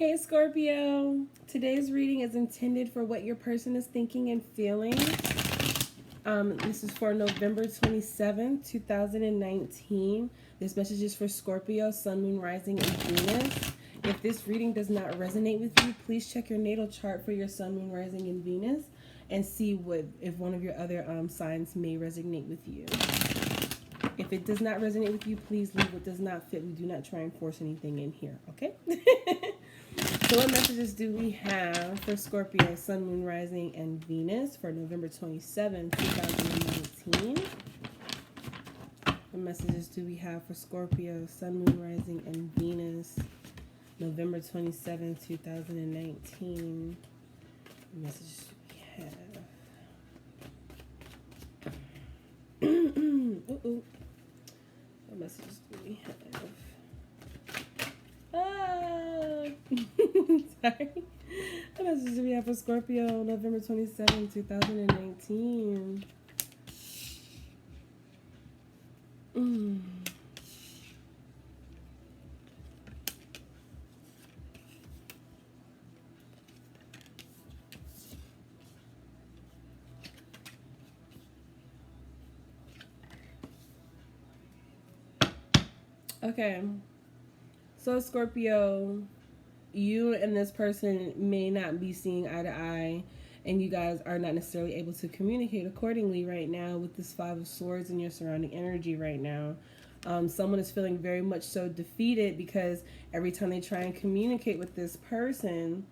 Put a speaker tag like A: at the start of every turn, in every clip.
A: Hey Scorpio, today's reading is intended for what your person is thinking and feeling. This is for November 27th, 2019. This message is for Scorpio, Sun, Moon, Rising, and Venus. If this reading does not resonate with you, please check your natal chart for your Sun, Moon, Rising, and Venus and see if one of your other signs may resonate with you. If it does not resonate with you, please leave what does not fit. We do not try and force anything in here, okay? So what messages do we have for Scorpio, Sun, Moon, Rising, and Venus for November 27, 2019? What messages do we have for Scorpio, Sun, Moon, Rising, and Venus, November 27, 2019? What messages do we have? What messages do we have? Sorry. What message do we have for Scorpio, November 27, 2019? Okay. So Scorpio, you and this person may not be seeing eye to eye, and you guys are not necessarily able to communicate accordingly right now with this Five of Swords in your surrounding energy right now. Someone is feeling very much so defeated because every time they try and communicate with this person,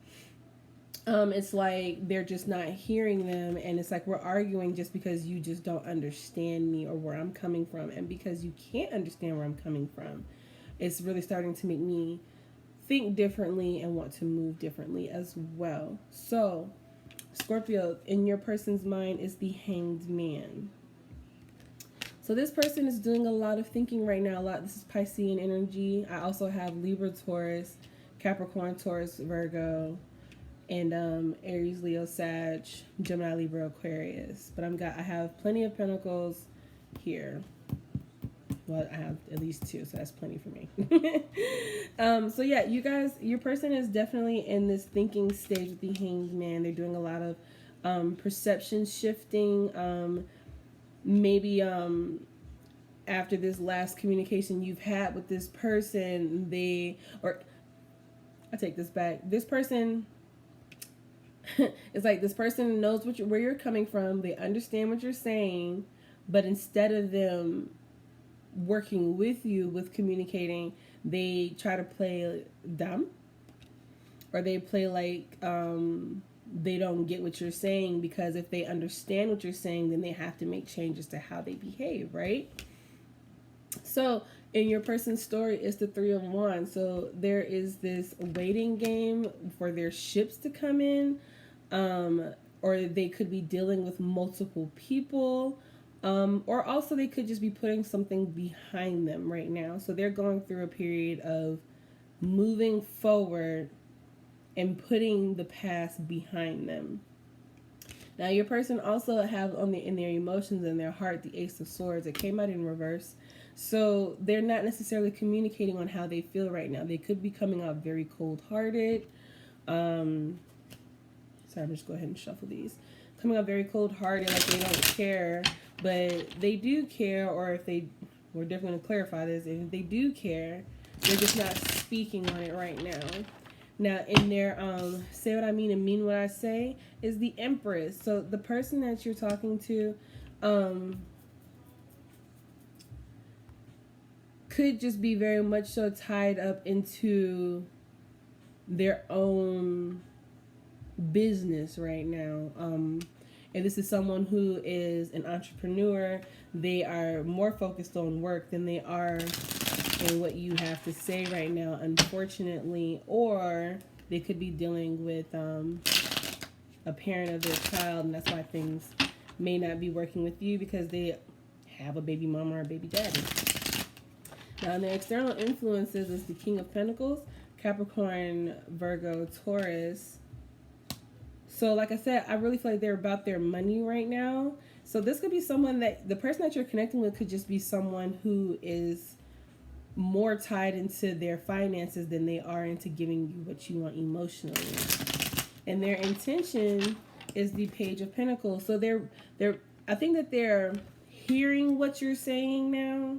A: it's like they're just not hearing them, and it's like we're arguing just because you just don't understand me or where I'm coming from, and because you can't understand where I'm coming from, it's really starting to make me think differently and want to move differently as well. So, Scorpio, in your person's mind is the Hanged Man. So this person is doing a lot of thinking right now. This is Piscean energy. I also have Libra, Taurus, Capricorn, Taurus, Virgo, and Aries, Leo, Sag, Gemini, Libra, Aquarius. But I have plenty of Pentacles here. Well, I have at least two, so that's plenty for me. So yeah, you guys, your person is definitely in this thinking stage with the Hanged Man. They're doing a lot of perception shifting. Maybe after this last communication you've had with this person, I take this back. This person, it's like this person knows where you're coming from. They understand what you're saying, but instead of them working with you with communicating, they try to play dumb, or they play like they don't get what you're saying, because if they understand what you're saying, then they have to make changes to how they behave, right? So in your person's story, it's the Three of Wands. So there is this waiting game for their ships to come in, or they could be dealing with multiple people. Or also they could just be putting something behind them right now. So they're going through a period of moving forward and putting the past behind them. Now your person also have in their emotions and their heart the Ace of Swords. It came out in reverse. So they're not necessarily communicating on how they feel right now. They could be coming out very cold-hearted. Sorry, I'm just go ahead and shuffle these. Coming out very cold-hearted, like they don't care. But they do care, or we're definitely going to clarify this, if they do care, they're just not speaking on it right now. Now, in their say what I mean and mean what I say is the Empress. So the person that you're talking to could just be very much so tied up into their own business right now. And this is someone who is an entrepreneur. They are more focused on work than they are in what you have to say right now, unfortunately. Or they could be dealing with a parent of their child, and that's why things may not be working with you, because they have a baby mama or a baby daddy. Now, in their external influences is the King of Pentacles, Capricorn, Virgo, Taurus. So like I said, I really feel like they're about their money right now. So this could be someone that, the person that you're connecting with could just be someone who is more tied into their finances than they are into giving you what you want emotionally. And their intention is the Page of Pentacles. So they're I think that they're hearing what you're saying now,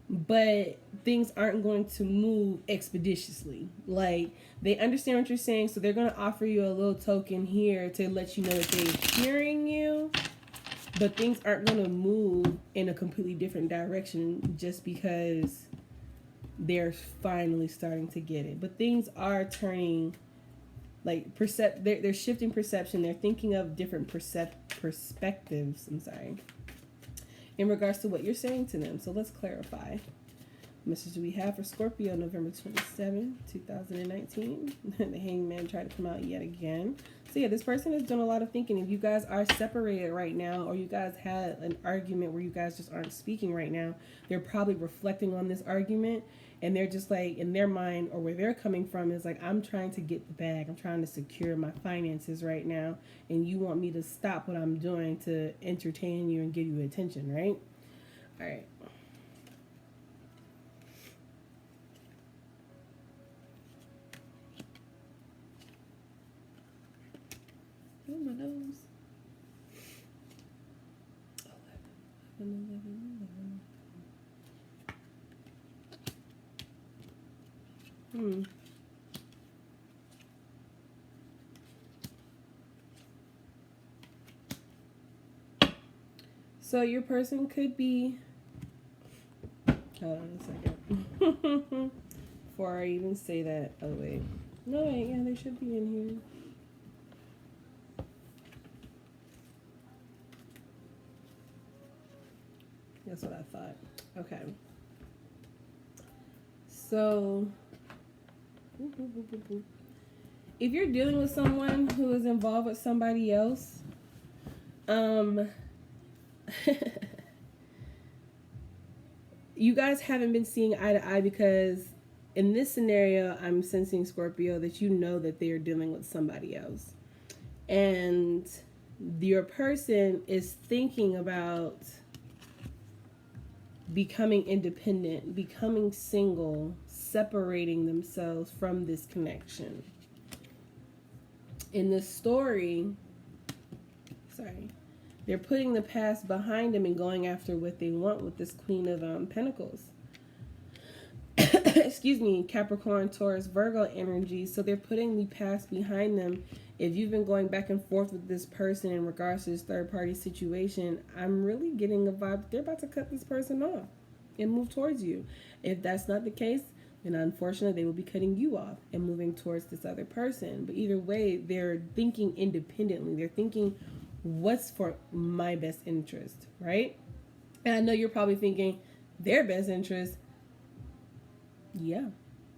A: but things aren't going to move expeditiously. Like, they understand what you're saying, so they're going to offer you a little token here to let you know that they're hearing you, but things aren't going to move in a completely different direction just because they're finally starting to get it. But things are turning, like, they're shifting perception. They're thinking of different perspectives, in regards to what you're saying to them. So let's clarify. Message we have for Scorpio, November 27, 2019. The Hangman tried to come out yet again. So yeah, this person is doing a lot of thinking. If you guys are separated right now, or you guys had an argument where you guys just aren't speaking right now, they're probably reflecting on this argument, and they're just like, in their mind, or where they're coming from is like, I'm trying to get the bag. I'm trying to secure my finances right now, and you want me to stop what I'm doing to entertain you and give you attention, right? All right. Oh, my nose. 11. So your person could be, hold on a second. Before I even say that, oh wait. No, wait, yeah, they should be in here. That's what I thought. Okay. So, if you're dealing with someone who is involved with somebody else, you guys haven't been seeing eye to eye because in this scenario, I'm sensing, Scorpio, that you know that they are dealing with somebody else. And your person is thinking about becoming independent, becoming single, separating themselves from this connection. In this story, they're putting the past behind them and going after what they want with this Queen of Pentacles. Excuse me, Capricorn, Taurus, Virgo energy. So they're putting the past behind them. If you've been going back and forth with this person in regards to this third-party situation, I'm really getting a vibe they're about to cut this person off and move towards you. If that's not the case, then unfortunately they will be cutting you off and moving towards this other person. But either way, they're thinking independently. They're thinking, what's for my best interest, right? And I know you're probably thinking, their best interest. Yeah.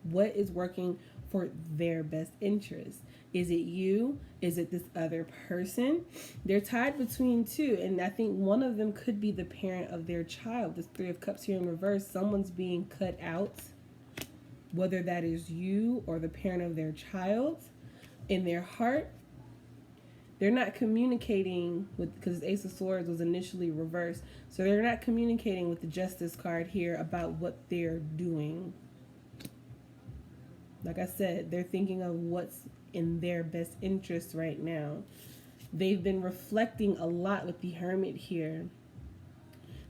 A: What is working for their best interest? Is it you? Is it this other person? They're tied between two, and I think one of them could be the parent of their child. This Three of Cups here in reverse, someone's being cut out, whether that is you or the parent of their child. In their heart, they're not communicating with, because Ace of Swords was initially reversed, so they're not communicating with the Justice card here about what they're doing. Like I said, they're thinking of what's in their best interest right now. They've been reflecting a lot with the Hermit here.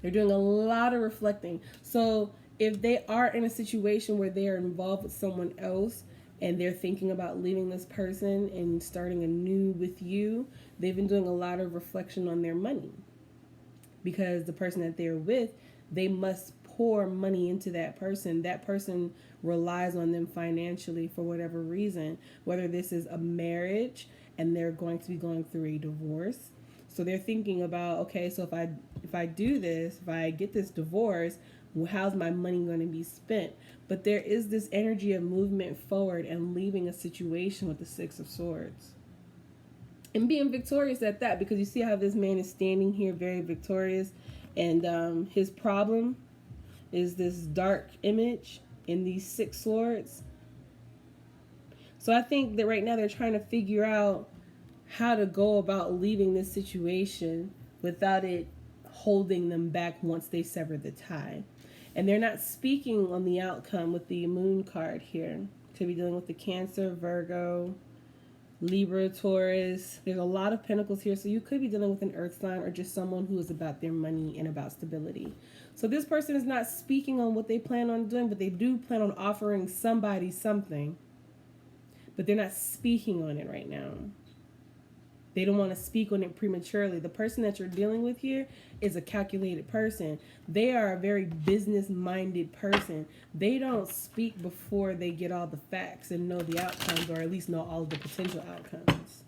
A: They're doing a lot of reflecting. So if they are in a situation where they are involved with someone else and they're thinking about leaving this person and starting anew with you, they've been doing a lot of reflection on their money. Because the person that they're with, they must pour money into that person. That person relies on them financially for whatever reason, whether this is a marriage and they're going to be going through a divorce. So they're thinking about, okay, so if I do this, if I get this divorce, how's my money going to be spent? But there is this energy of movement forward and leaving a situation with the Six of Swords. And being victorious at that, because you see how this man is standing here very victorious, and his problem is this dark image in these Six Swords. So I think that right now they're trying to figure out how to go about leaving this situation without it holding them back once they sever the tie. And they're not speaking on the outcome with the moon card here. Could be dealing with the Cancer, Virgo, Libra, Taurus. There's a lot of pentacles here. So you could be dealing with an earth sign or just someone who is about their money and about stability. So this person is not speaking on what they plan on doing, but they do plan on offering somebody something. But they're not speaking on it right now. They don't want to speak on it prematurely. The person that you're dealing with here is a calculated person. They are a very business-minded person. They don't speak before they get all the facts and know the outcomes, or at least know all of the potential outcomes.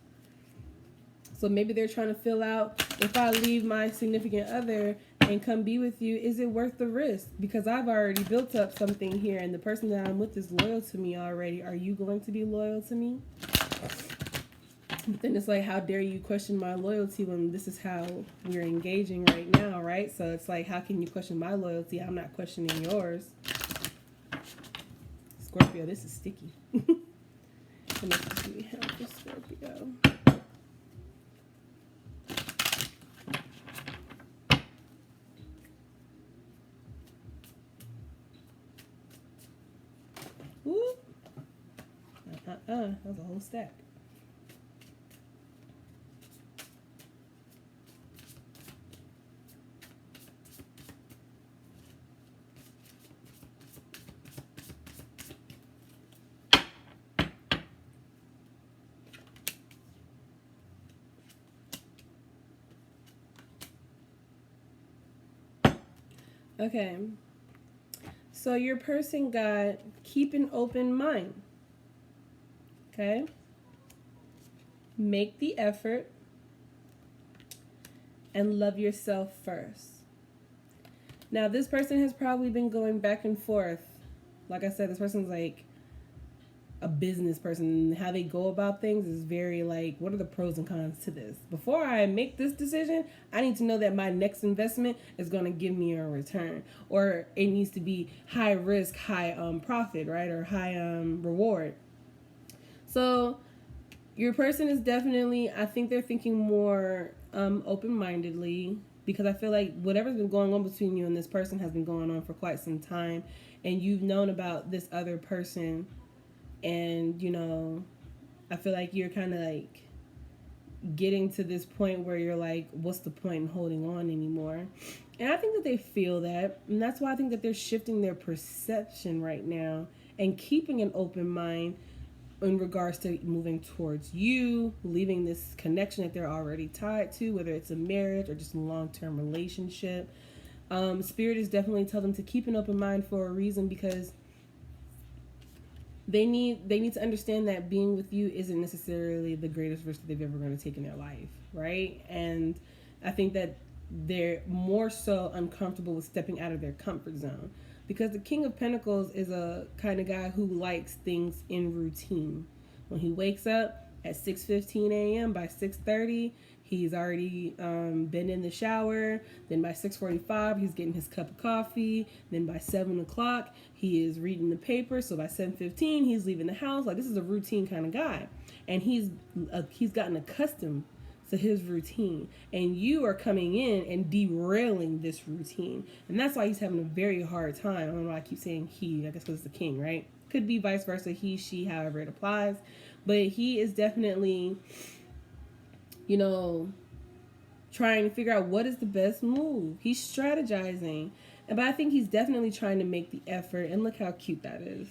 A: So maybe they're trying to fill out, if I leave my significant other and come be with you, is it worth the risk? Because I've already built up something here, and the person that I'm with is loyal to me already. Are you going to be loyal to me? But then it's like, how dare you question my loyalty when this is how we're engaging right now, right? So it's like, how can you question my loyalty? I'm not questioning yours. Scorpio, this is sticky. Let me see how for Scorpio. Whoop. That was a whole stack. Okay, so your person got keep an open mind, okay? Make the effort and love yourself first. Now, this person has probably been going back and forth. Like I said, this person's like a business person. How they go about things is very like, what are the pros and cons to this? Before I make this decision, I need to know that my next investment is going to give me a return, or it needs to be high risk, high profit, right? Or high reward. So your person is definitely, I think they're thinking more open-mindedly, because I feel like whatever's been going on between you and this person has been going on for quite some time, and you've known about this other person. And, you know, I feel like you're kind of like getting to this point where you're like, what's the point in holding on anymore? And I think that they feel that. And that's why I think that they're shifting their perception right now and keeping an open mind in regards to moving towards you, leaving this connection that they're already tied to, whether it's a marriage or just a long-term relationship. Spirit is definitely telling them to keep an open mind for a reason, because they need to understand that being with you isn't necessarily the greatest risk that they've ever going to take in their life, right? And I think that they're more so uncomfortable with stepping out of their comfort zone, because the King of Pentacles is a kind of guy who likes things in routine. When he wakes up at 6:15 a.m., by 6:30, he's already been in the shower. Then by 6:45, he's getting his cup of coffee. Then by 7 o'clock, he is reading the paper. So by 7:15, he's leaving the house. Like, this is a routine kind of guy. And he's gotten accustomed to his routine. And you are coming in and derailing this routine. And that's why he's having a very hard time. I don't know why I keep saying he. I guess because it's the king, right? Could be vice versa, he, she, however it applies. But he is definitely, you know, trying to figure out what is the best move. He's strategizing. But I think he's definitely trying to make the effort. And look how cute that is.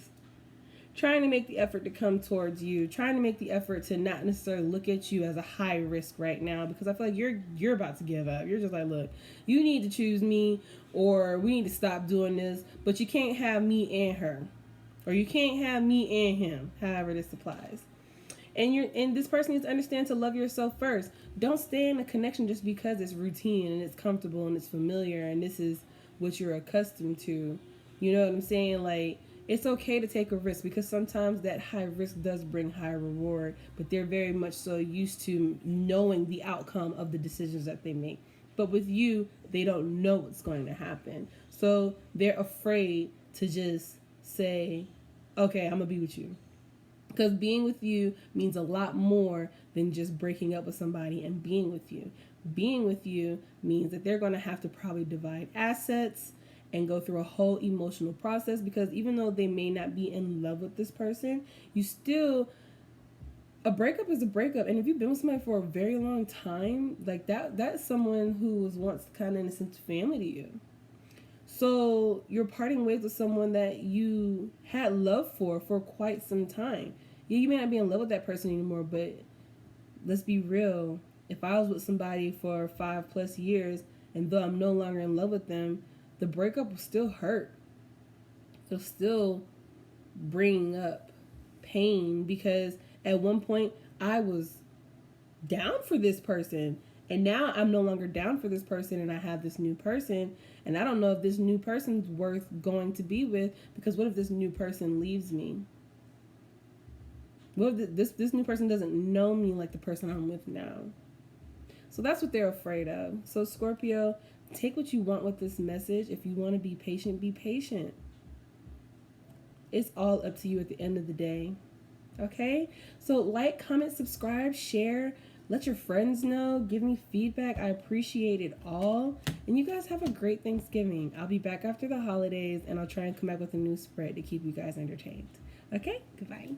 A: Trying to make the effort to come towards you. Trying to make the effort to not necessarily look at you as a high risk right now. Because I feel like you're about to give up. You're just like, look, you need to choose me, or we need to stop doing this. But you can't have me and her. Or you can't have me and him. However this applies. And this person needs to understand to love yourself first. Don't stay in a connection just because it's routine and it's comfortable and it's familiar and this is what you're accustomed to. You know what I'm saying? Like, it's okay to take a risk, because sometimes that high risk does bring high reward, but they're very much so used to knowing the outcome of the decisions that they make. But with you, they don't know what's going to happen. So they're afraid to just say, okay, I'm going to be with you. Because being with you means a lot more than just breaking up with somebody and being with you. Being with you means that they're going to have to probably divide assets and go through a whole emotional process, because even though they may not be in love with this person, you still, a breakup is a breakup. And if you've been with somebody for a very long time, like that's someone who was once kind of in a sense family to you. So you're parting ways with someone that you had love for quite some time. Yeah, you may not be in love with that person anymore, but let's be real. If I was with somebody for 5+ years, and though I'm no longer in love with them, the breakup will still hurt. It'll still bring up pain, because at one point I was down for this person, and now I'm no longer down for this person, and I have this new person, and I don't know if this new person's worth going to be with, because what if this new person leaves me? What if this new person doesn't know me like the person I'm with now? So that's what they're afraid of. So Scorpio, take what you want with this message. If you want to be patient, be patient. It's all up to you at the end of the day. Okay? So like, comment, subscribe, share. Let your friends know. Give me feedback. I appreciate it all. And you guys have a great Thanksgiving. I'll be back after the holidays, and I'll try and come back with a new spread to keep you guys entertained. Okay? Goodbye.